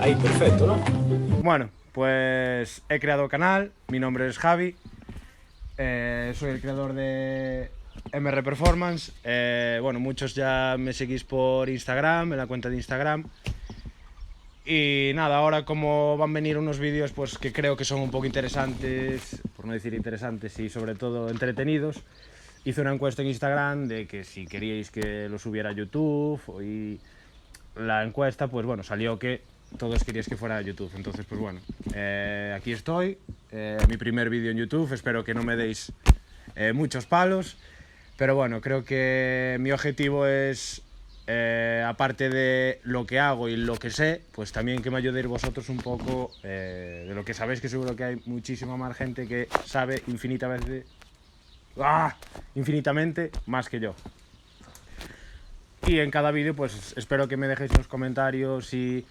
Ahí, perfecto, ¿no? Bueno, pues he creado canal, mi nombre es Javi, soy el creador de MR Performance. Bueno, muchos ya me seguís por Instagram, en la cuenta de Instagram. Y nada, ahora como van a venir unos vídeos pues que creo que son un poco interesantes, por no decir interesantes y sobre todo entretenidos, hice una encuesta en Instagram de que si queríais que lo subiera a YouTube, y la encuesta pues bueno, salió que todos queríais que fuera a YouTube. Entonces pues bueno, aquí estoy, mi primer vídeo en YouTube. Espero que no me deis muchos palos, pero bueno, creo que mi objetivo es, aparte de lo que hago y lo que sé, pues también que me ayudéis vosotros un poco de lo que sabéis, que seguro que hay muchísima más gente que sabe infinitamente más que yo. Y en cada vídeo pues espero que me dejéis en los comentarios y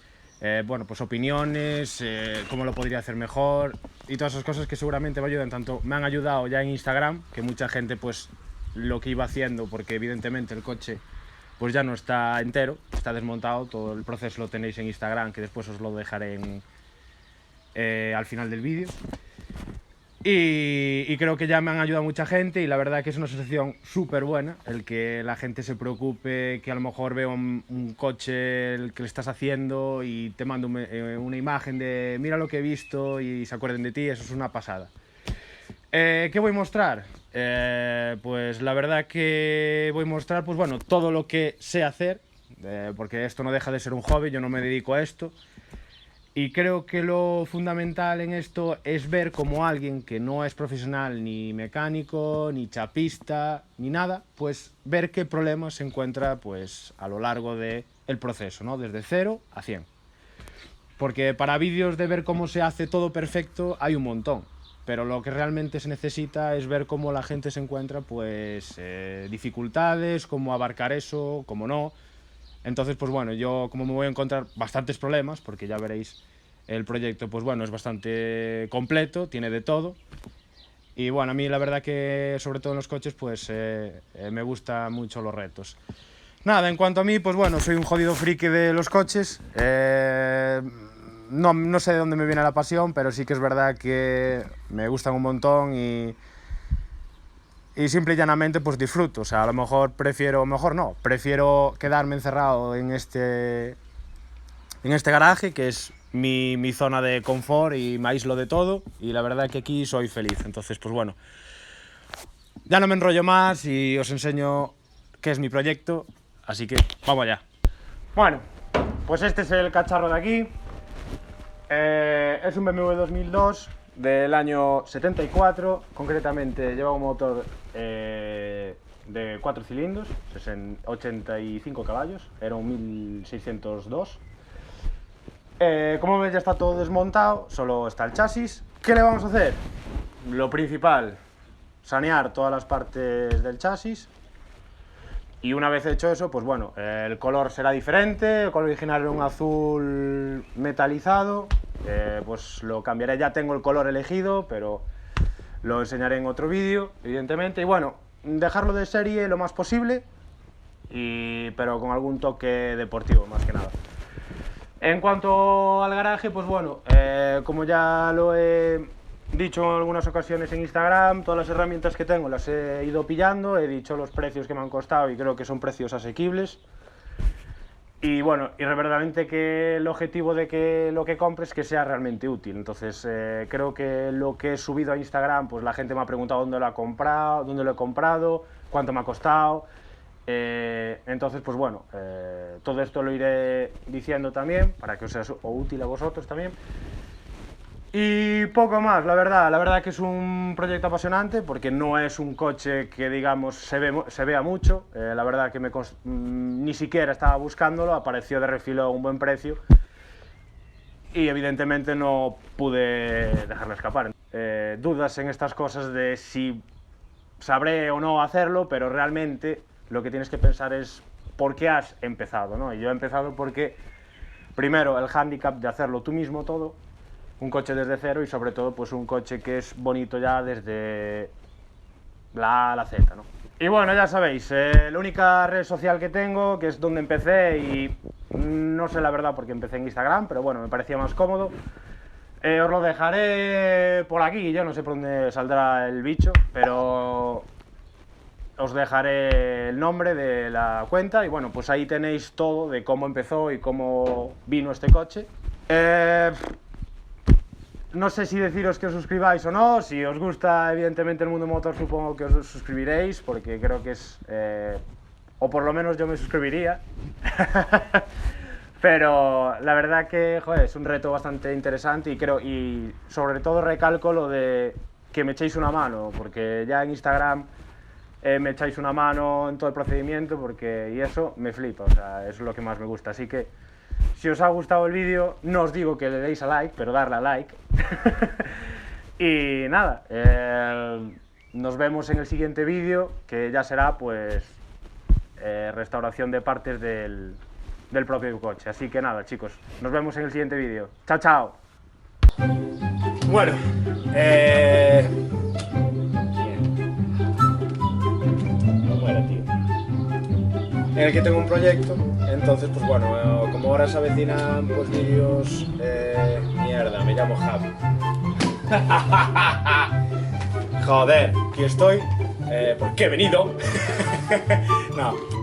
bueno, pues opiniones, cómo lo podría hacer mejor y todas esas cosas que seguramente me ayudan. Tanto me han ayudado ya en Instagram, que mucha gente pues lo que iba haciendo, porque evidentemente el coche pues ya no está entero, está desmontado, todo el proceso lo tenéis en Instagram, que después os lo dejaré al final del vídeo. Y creo que ya me han ayudado mucha gente, y la verdad que es una sensación súper buena el que la gente se preocupe, que a lo mejor veo un coche el que le estás haciendo y te mando una imagen de mira lo que he visto y se acuerden de ti. Eso es una pasada. ¿Qué voy a mostrar? Pues la verdad que voy a mostrar pues bueno, todo lo que sé hacer, porque esto no deja de ser un hobby, yo no me dedico a esto. Y creo que lo fundamental en esto es ver cómo alguien que no es profesional, ni mecánico, ni chapista, ni nada, pues ver qué problemas se encuentra pues a lo largo del proceso, ¿no? Desde 0 a 100. Porque para vídeos de ver cómo se hace todo perfecto hay un montón, pero lo que realmente se necesita es ver cómo la gente se encuentra pues dificultades, cómo abarcar eso, cómo no. Entonces, pues bueno, yo como me voy a encontrar bastantes problemas, porque ya veréis, el proyecto pues bueno, es bastante completo, tiene de todo. Y bueno, a mí la verdad que sobre todo en los coches pues me gustan mucho los retos. Nada, en cuanto a mí, pues bueno, soy un jodido friki de los coches. No sé de dónde me viene la pasión, pero sí que es verdad que me gustan un montón y simple y llanamente pues disfruto. O sea, a lo mejor prefiero quedarme encerrado en este garaje, que es mi zona de confort, y me aíslo de todo, y la verdad que aquí soy feliz. Entonces pues bueno, ya no me enrollo más y os enseño qué es mi proyecto, así que vamos allá. Bueno, pues este es el cacharro de aquí. Es un BMW 2002 del año 74, concretamente lleva un motor de 4 cilindros, 85 caballos, era un 1602. Como ves, ya está todo desmontado, solo está el chasis. ¿Qué le vamos a hacer? Lo principal, sanear todas las partes del chasis. Y una vez hecho eso, pues bueno, el color será diferente. El color original era un azul metalizado, pues lo cambiaré. Ya tengo el color elegido, pero lo enseñaré en otro vídeo, evidentemente. Y bueno, dejarlo de serie lo más posible, pero con algún toque deportivo, más que nada. En cuanto al garaje, pues bueno, como ya lo he dicho en algunas ocasiones en Instagram, todas las herramientas que tengo las he ido pillando, he dicho los precios que me han costado y creo que son precios asequibles. Y bueno, y verdaderamente que el objetivo de que lo que compres que sea realmente útil. Entonces creo que lo que he subido a Instagram, pues la gente me ha preguntado dónde lo ha comprado, dónde lo he comprado, cuánto me ha costado. Entonces pues bueno, todo esto lo iré diciendo también para que os sea útil a vosotros también. Y poco más, la verdad que es un proyecto apasionante, porque no es un coche que digamos se vea mucho. La verdad que ni siquiera estaba buscándolo, apareció de refilo a un buen precio y evidentemente no pude dejarlo escapar. Dudas en estas cosas de si sabré o no hacerlo, pero realmente lo que tienes que pensar es por qué has empezado, ¿no? Y yo he empezado porque, primero, el hándicap de hacerlo tú mismo todo, un coche desde cero, y sobre todo pues un coche que es bonito ya desde la A a la Z, ¿no? Y bueno, ya sabéis, la única red social que tengo, que es donde empecé, y no sé la verdad porque empecé en Instagram, pero bueno, me parecía más cómodo. Os lo dejaré por aquí, yo no sé por dónde saldrá el bicho, pero os dejaré el nombre de la cuenta y bueno, pues ahí tenéis todo de cómo empezó y cómo vino este coche. No sé si deciros que os suscribáis o no. Si os gusta evidentemente el mundo motor, supongo que os suscribiréis, porque creo que es... o por lo menos yo me suscribiría. Pero la verdad que, joder, es un reto bastante interesante y sobre todo recalco lo de que me echéis una mano, porque ya en Instagram me echáis una mano en todo el procedimiento, y eso me flipa, o sea, es lo que más me gusta. Así que si os ha gustado el vídeo, no os digo que le deis a like, pero darle a like. Y nada, nos vemos en el siguiente vídeo, que ya será pues restauración de partes del propio coche. Así que nada, chicos, nos vemos en el siguiente vídeo. Chao, chao. Bueno, en el que tengo un proyecto, entonces pues bueno, como ahora se avecinan pues vídeos, mierda, me llamo Javi. Joder, aquí estoy, porque he venido. No.